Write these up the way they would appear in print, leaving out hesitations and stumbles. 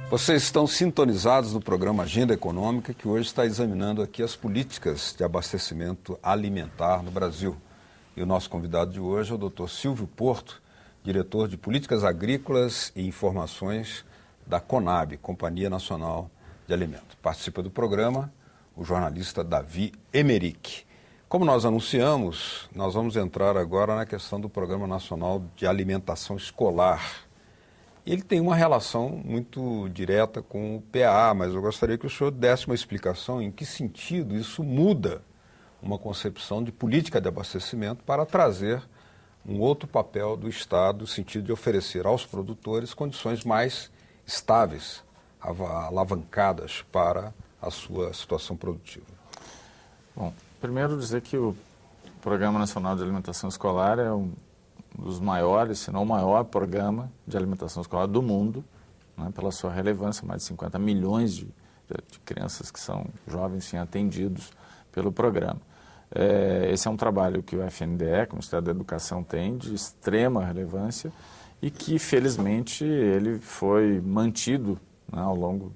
Vocês estão sintonizados no programa Agenda Econômica, que hoje está examinando aqui as políticas de abastecimento alimentar no Brasil. E o nosso convidado de hoje é o Dr. Silvio Porto, diretor de Políticas Agrícolas e Informações da CONAB, Companhia Nacional de Alimentos. Participa do programa o jornalista Davi Emerick. Como nós anunciamos, nós vamos entrar agora na questão do Programa Nacional de Alimentação Escolar. Ele tem uma relação muito direta com o PAA, mas eu gostaria que o senhor desse uma explicação em que sentido isso muda uma concepção de política de abastecimento para trazer um outro papel do Estado, no sentido de oferecer aos produtores condições mais estáveis, alavancadas para a sua situação produtiva. Bom, primeiro dizer que o Programa Nacional de Alimentação Escolar é um dos maiores, se não o maior programa de alimentação escolar do mundo, né, pela sua relevância, mais de 50 milhões de crianças que são jovens atendidos pelo programa. Esse é um trabalho que o FNDE, que o Ministério da Educação, tem de extrema relevância e que, felizmente, ele foi mantido, né, ao longo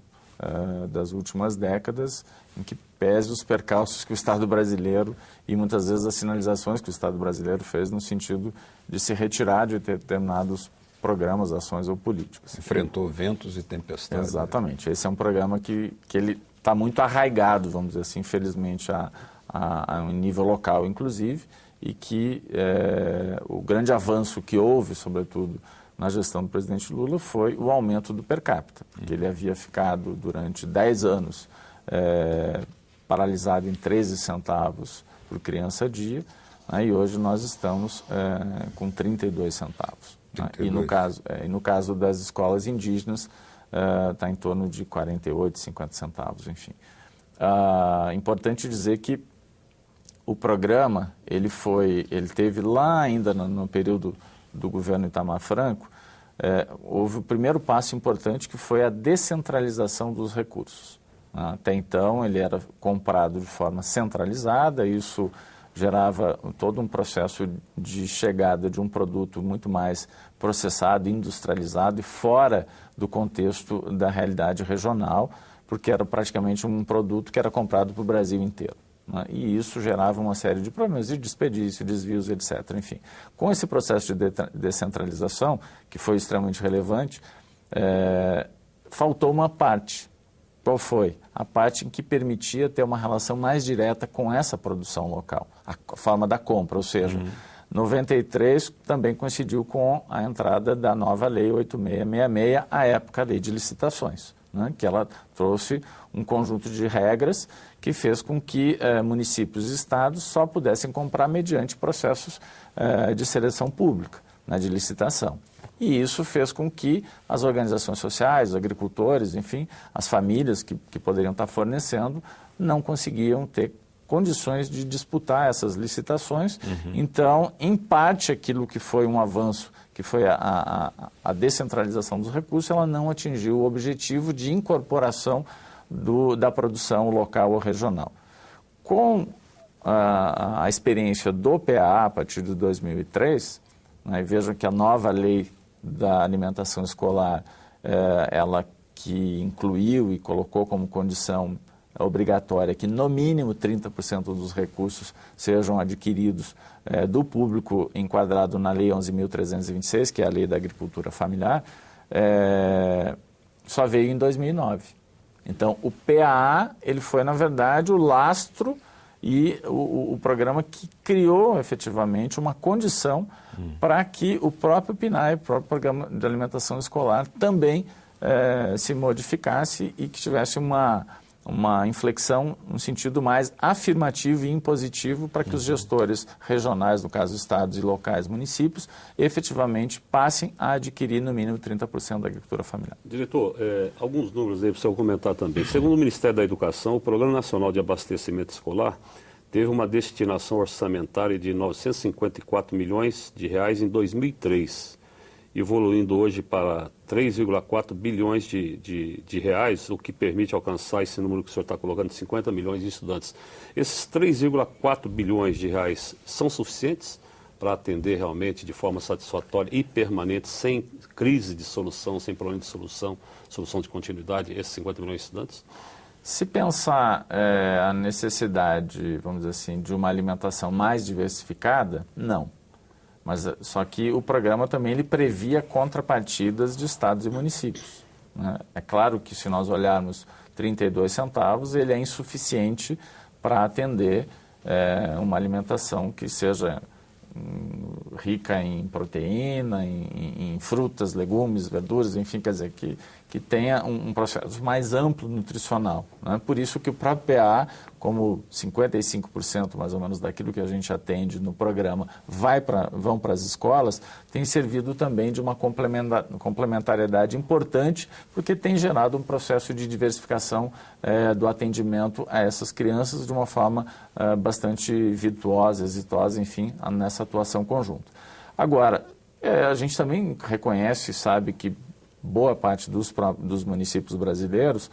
das últimas décadas, em que pese os percalços que o Estado brasileiro e muitas vezes as sinalizações que o Estado brasileiro fez no sentido de se retirar de determinados programas, ações ou políticas. Enfrentou ventos e tempestades. Exatamente. Esse é um programa que ele está muito arraigado, vamos dizer assim, infelizmente, a um nível local, inclusive, e que o grande avanço que houve, sobretudo, na gestão do presidente Lula foi o aumento do per capita, porque ele havia ficado durante 10 anos paralisado em 13 centavos por criança dia, né, e hoje nós estamos com 32 centavos. 32. Né, e no caso das escolas indígenas está em torno de 48, 50 centavos, enfim. Importante dizer que o programa, ele teve lá ainda no período do governo Itamar Franco, houve o primeiro passo importante, que foi a descentralização dos recursos. Até então, ele era comprado de forma centralizada, isso gerava todo um processo de chegada de um produto muito mais processado, industrializado e fora do contexto da realidade regional, porque era praticamente um produto que era comprado para o Brasil inteiro. E isso gerava uma série de problemas de desperdício, desvios, etc. Enfim, com esse processo de descentralização, que foi extremamente relevante, faltou uma parte. Qual foi? A parte em que permitia ter uma relação mais direta com essa produção local, a forma da compra, ou seja, 93 também coincidiu com a entrada da nova Lei 8666, à época a Lei de Licitações, né, que ela trouxe um conjunto de regras que fez com que municípios e estados só pudessem comprar mediante processos de seleção pública, né, de licitação. E isso fez com que as organizações sociais, os agricultores, enfim, as famílias que poderiam estar fornecendo, não conseguiam ter condições de disputar essas licitações. Então, em parte, aquilo que foi um avanço, que foi a descentralização dos recursos, ela não atingiu o objetivo de incorporação da produção local ou regional. Com a experiência do PAA a partir de 2003, né, vejam que a nova lei da alimentação escolar, ela que incluiu e colocou como condição obrigatória que no mínimo 30% dos recursos sejam adquiridos do público enquadrado na Lei 11.326, que é a Lei da Agricultura Familiar, só veio em 2009. Então, o PAA, ele foi, na verdade, o lastro e o programa que criou efetivamente uma condição para que o próprio PNAE, o próprio Programa de Alimentação Escolar, também se modificasse e que tivesse uma inflexão no sentido mais afirmativo e impositivo para que os gestores regionais, no caso estados e locais, municípios, efetivamente passem a adquirir no mínimo 30% da agricultura familiar. Diretor, alguns números aí para o senhor comentar também. Segundo o Ministério da Educação, o Programa Nacional de Abastecimento Escolar teve uma destinação orçamentária de 954 milhões de reais em 2003, evoluindo hoje para 3,4 bilhões de reais, o que permite alcançar esse número que o senhor está colocando, 50 milhões de estudantes. Esses 3,4 bilhões de reais são suficientes para atender realmente de forma satisfatória e permanente, sem crise de solução, sem problema de solução de continuidade, esses 50 milhões de estudantes? Se pensar a necessidade, vamos dizer assim, de uma alimentação mais diversificada, não. Mas só que o programa também ele previa contrapartidas de estados e municípios, né? É claro que se nós olharmos 32 centavos, ele é insuficiente para atender uma alimentação que seja rica em proteína, em frutas, legumes, verduras, enfim, quer dizer, que tenha um processo mais amplo nutricional, né? Por isso que o próprio PA, como 55% mais ou menos daquilo que a gente atende no programa vão para as escolas, tem servido também de uma complementariedade importante, porque tem gerado um processo de diversificação do atendimento a essas crianças de uma forma bastante virtuosa, exitosa, enfim, nessa atuação conjunta. Agora, a gente também reconhece e sabe que boa parte dos municípios brasileiros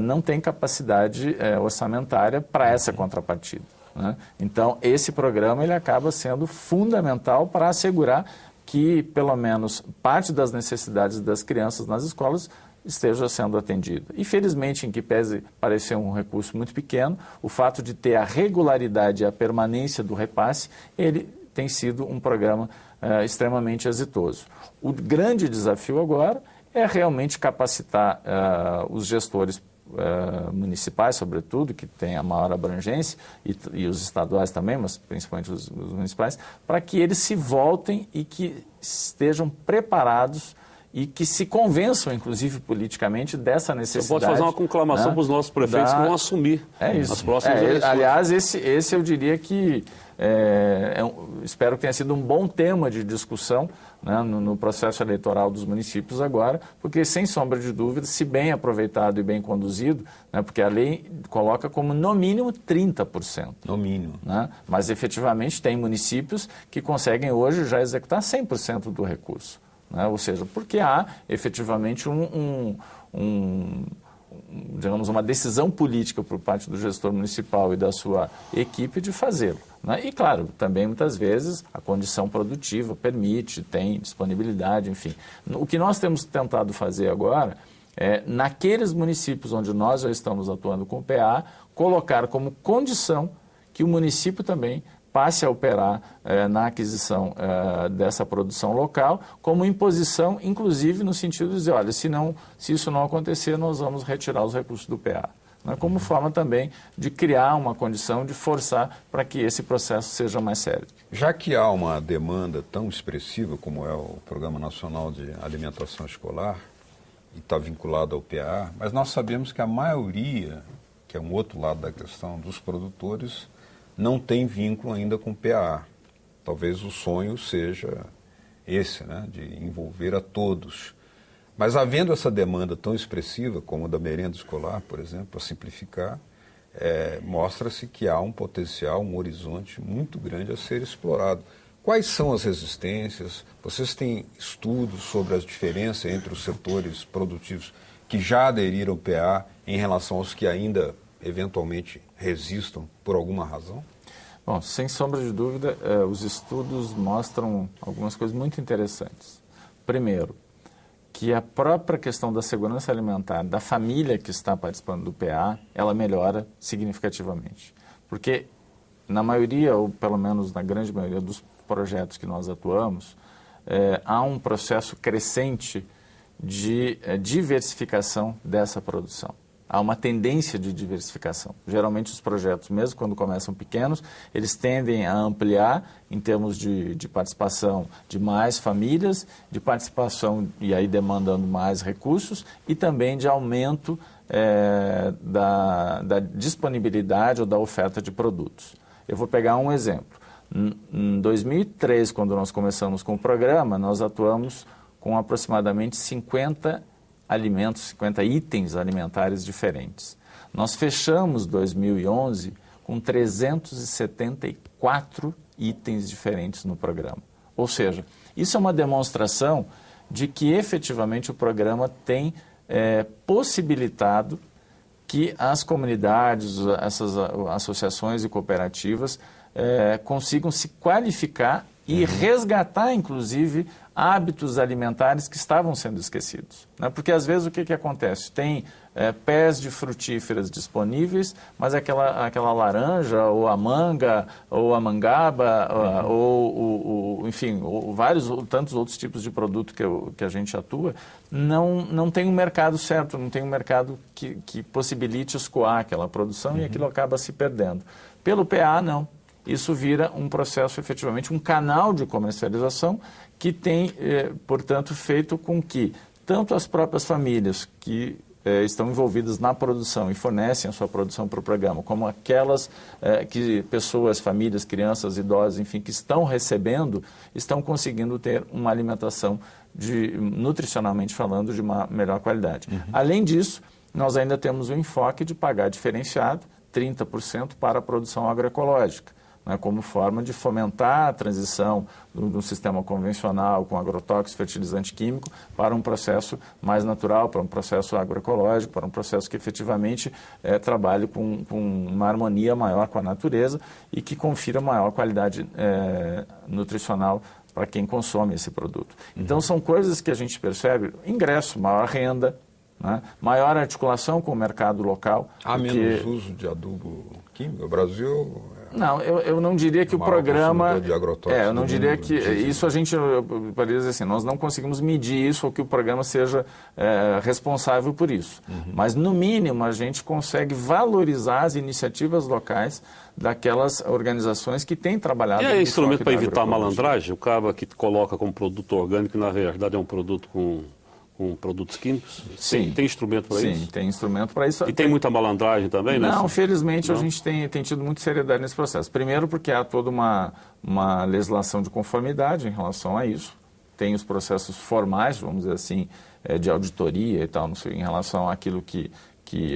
não tem capacidade orçamentária para essa contrapartida, né? Então, esse programa ele acaba sendo fundamental para assegurar que, pelo menos, parte das necessidades das crianças nas escolas esteja sendo atendida. E, felizmente, em que pese parecer um recurso muito pequeno, o fato de ter a regularidade e a permanência do repasse, ele tem sido um programa extremamente exitoso. O grande desafio agora é realmente capacitar os gestores municipais, sobretudo, que têm a maior abrangência, e os estaduais também, mas principalmente os municipais, para que eles se voltem e que estejam preparados e que se convençam, inclusive politicamente, dessa necessidade. Você pode fazer uma conclamação para os nossos prefeitos que vão assumir as próximas eleições. Aliás, esse eu diria que espero que tenha sido um bom tema de discussão, né, no processo eleitoral dos municípios agora, porque, sem sombra de dúvida, se bem aproveitado e bem conduzido, né, porque a lei coloca como no mínimo 30%. No mínimo. Né, mas, efetivamente, tem municípios que conseguem hoje já executar 100% do recurso. Né, ou seja, porque há, efetivamente, digamos, uma decisão política por parte do gestor municipal e da sua equipe de fazê-lo, né? E, claro, também muitas vezes a condição produtiva permite, tem disponibilidade, enfim. O que nós temos tentado fazer agora é, naqueles municípios onde nós já estamos atuando com o PA, colocar como condição que o município também passe a operar na aquisição dessa produção local, como imposição, inclusive no sentido de dizer, olha, se isso não acontecer, nós vamos retirar os recursos do PA. Né? Como forma também de criar uma condição de forçar para que esse processo seja mais sério. Já que há uma demanda tão expressiva como é o Programa Nacional de Alimentação Escolar, e está vinculado ao PA, mas nós sabemos que a maioria, que é um outro lado da questão dos produtores, não tem vínculo ainda com o PA. Talvez o sonho seja esse, né, de envolver a todos. Mas havendo essa demanda tão expressiva, como a da merenda escolar, por exemplo, para simplificar, mostra-se que há um potencial, um horizonte muito grande a ser explorado. Quais são as resistências? Vocês têm estudos sobre as diferenças entre os setores produtivos que já aderiram ao PA em relação aos que ainda eventualmente resistam por alguma razão? Bom, sem sombra de dúvida, os estudos mostram algumas coisas muito interessantes. Primeiro, que a própria questão da segurança alimentar da família que está participando do PA, ela melhora significativamente. Porque na maioria, ou pelo menos na grande maioria dos projetos que nós atuamos, há um processo crescente de diversificação dessa produção. Há uma tendência de diversificação. Geralmente os projetos, mesmo quando começam pequenos, eles tendem a ampliar em termos de participação de mais famílias, de participação e aí demandando mais recursos e também de aumento da disponibilidade ou da oferta de produtos. Eu vou pegar um exemplo. Em 2003, quando nós começamos com o programa, nós atuamos com aproximadamente 50 itens alimentares diferentes. Nós fechamos 2011 com 374 itens diferentes no programa. Ou seja, isso é uma demonstração de que efetivamente o programa tem possibilitado que as comunidades, essas associações e cooperativas consigam se qualificar e resgatar, inclusive, hábitos alimentares que estavam sendo esquecidos. Né? Porque, às vezes, o que acontece? Tem pés de frutíferas disponíveis, mas aquela laranja, ou a manga, ou a mangaba, enfim, tantos outros tipos de produto que a gente atua, não tem um mercado certo, não tem um mercado que possibilite escoar aquela produção e aquilo acaba se perdendo. Pelo PA, não. Isso vira um processo, efetivamente, um canal de comercialização que tem, portanto, feito com que tanto as próprias famílias que estão envolvidas na produção e fornecem a sua produção para o programa, como aquelas pessoas, famílias, crianças, idosos, enfim, que estão recebendo, estão conseguindo ter uma alimentação, nutricionalmente falando, de uma melhor qualidade. Além disso, nós ainda temos o enfoque de pagar diferenciado, 30% para a produção agroecológica, né, como forma de fomentar a transição do sistema convencional com agrotóxico, fertilizante químico, para um processo mais natural, para um processo agroecológico, para um processo que efetivamente trabalhe com uma harmonia maior com a natureza e que confira maior qualidade nutricional para quem consome esse produto. Então, são coisas que a gente percebe: ingresso, maior renda, né, maior articulação com o mercado local. Há menos uso de adubo químico? O Brasil... Não, eu não diria que o programa... Eu não diria que... Isso a gente, poderia dizer assim, nós não conseguimos medir isso ou que o programa seja responsável por isso. Mas, no mínimo, a gente consegue valorizar as iniciativas locais daquelas organizações que têm trabalhado... E é instrumento para evitar a malandragem? O cara que coloca como produto orgânico, na verdade é um produto com produtos químicos? Sim. Tem instrumento para isso? Sim, tem instrumento para isso. E tem muita malandragem também, né? Não, felizmente a gente tem tido muita seriedade nesse processo. Primeiro porque há toda uma legislação de conformidade em relação a isso. Tem os processos formais, vamos dizer assim, de auditoria e tal, não sei, em relação àquilo que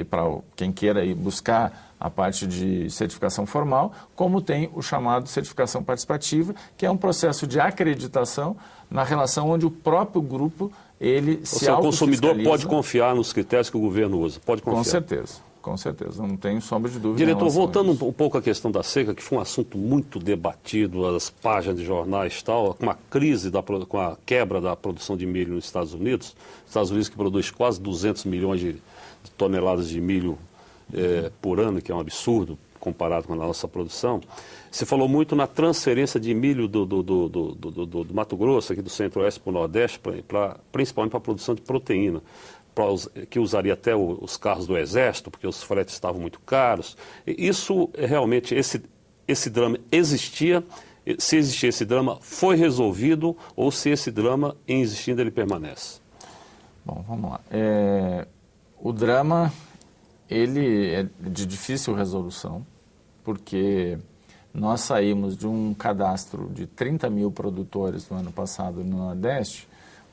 para quem queira ir buscar a parte de certificação formal, como tem o chamado certificação participativa, que é um processo de acreditação na relação onde o próprio grupo ele se autofiscaliza. O consumidor pode confiar nos critérios que o governo usa, pode confiar. Com certeza, não tenho sombra de dúvida. Diretor, voltando um pouco à questão da seca, que foi um assunto muito debatido, as páginas de jornais e tal, com a crise, com a quebra da produção de milho nos Estados Unidos que produz quase 200 milhões de toneladas de milho por ano, que é um absurdo comparado com a nossa produção. Você falou muito na transferência de milho do Mato Grosso, aqui do Centro-Oeste para o Nordeste, principalmente para a produção de proteína, que usaria até os carros do Exército, porque os fretes estavam muito caros. Isso, realmente, esse drama existia? Se existia esse drama, foi resolvido? Ou se esse drama, em existindo, ele permanece? Bom, vamos lá. O drama, ele é de difícil resolução, porque nós saímos de um cadastro de 30 mil produtores no ano passado no Nordeste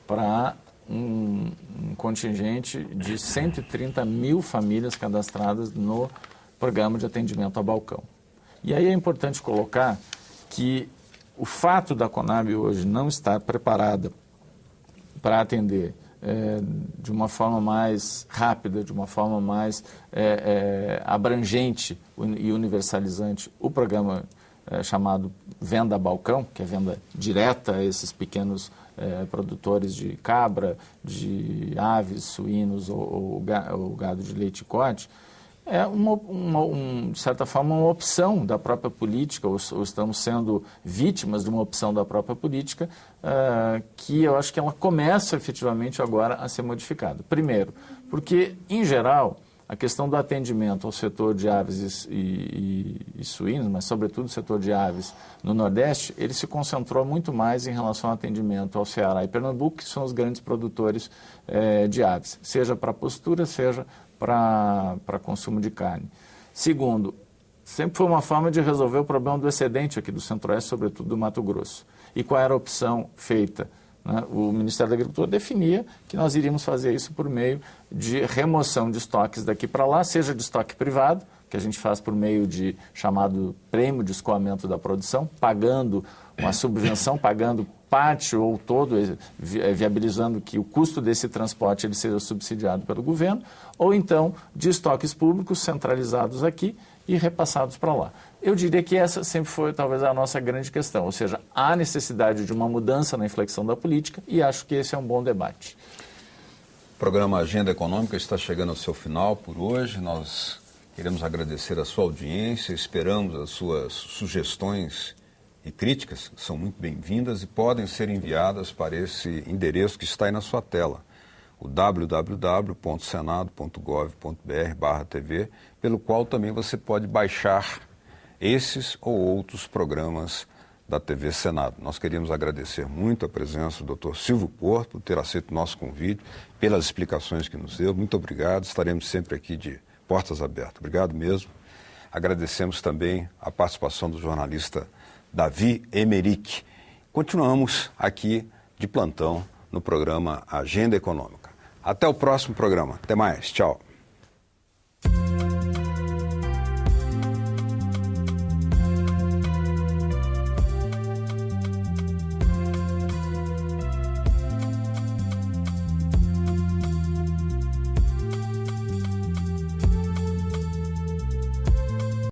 para um contingente de 130 mil famílias cadastradas no programa de atendimento a balcão. E aí é importante colocar que o fato da Conab hoje não estar preparada para atender de uma forma mais rápida, de uma forma mais abrangente e universalizante o programa chamado Venda a Balcão, que é venda direta a esses pequenos produtores de cabra, de aves, suínos ou gado de leite e corte, é de certa forma, uma opção da própria política, ou estamos sendo vítimas de uma opção da própria política, que eu acho que ela começa efetivamente agora a ser modificada. Primeiro, porque, em geral, a questão do atendimento ao setor de aves e suínos, mas sobretudo o setor de aves no Nordeste, ele se concentrou muito mais em relação ao atendimento ao Ceará e Pernambuco, que são os grandes produtores de aves, seja para postura, seja para consumo de carne. Segundo, sempre foi uma forma de resolver o problema do excedente aqui do Centro-Oeste, sobretudo do Mato Grosso. E qual era a opção feita? O Ministério da Agricultura definia que nós iríamos fazer isso por meio de remoção de estoques daqui para lá, seja de estoque privado, que a gente faz por meio de chamado prêmio de escoamento da produção, pagando uma subvenção, pagando parte ou todo, viabilizando que o custo desse transporte ele seja subsidiado pelo governo, ou então de estoques públicos centralizados aqui e repassados para lá. Eu diria que essa sempre foi talvez a nossa grande questão, ou seja, há necessidade de uma mudança na inflexão da política e acho que esse é um bom debate. O programa Agenda Econômica está chegando ao seu final por hoje. Nós queremos agradecer a sua audiência, esperamos as suas sugestões e críticas, que são muito bem-vindas e podem ser enviadas para esse endereço que está aí na sua tela, o www.senado.gov.br/TV, pelo qual também você pode baixar esses ou outros programas da TV Senado. Nós queríamos agradecer muito a presença do Dr. Silvio Porto por ter aceito o nosso convite, pelas explicações que nos deu. Muito obrigado, estaremos sempre aqui de portas abertas. Obrigado mesmo. Agradecemos também a participação do jornalista Davi Emerick. Continuamos aqui de plantão no programa Agenda Econômica. Até o próximo programa. Até mais. Tchau.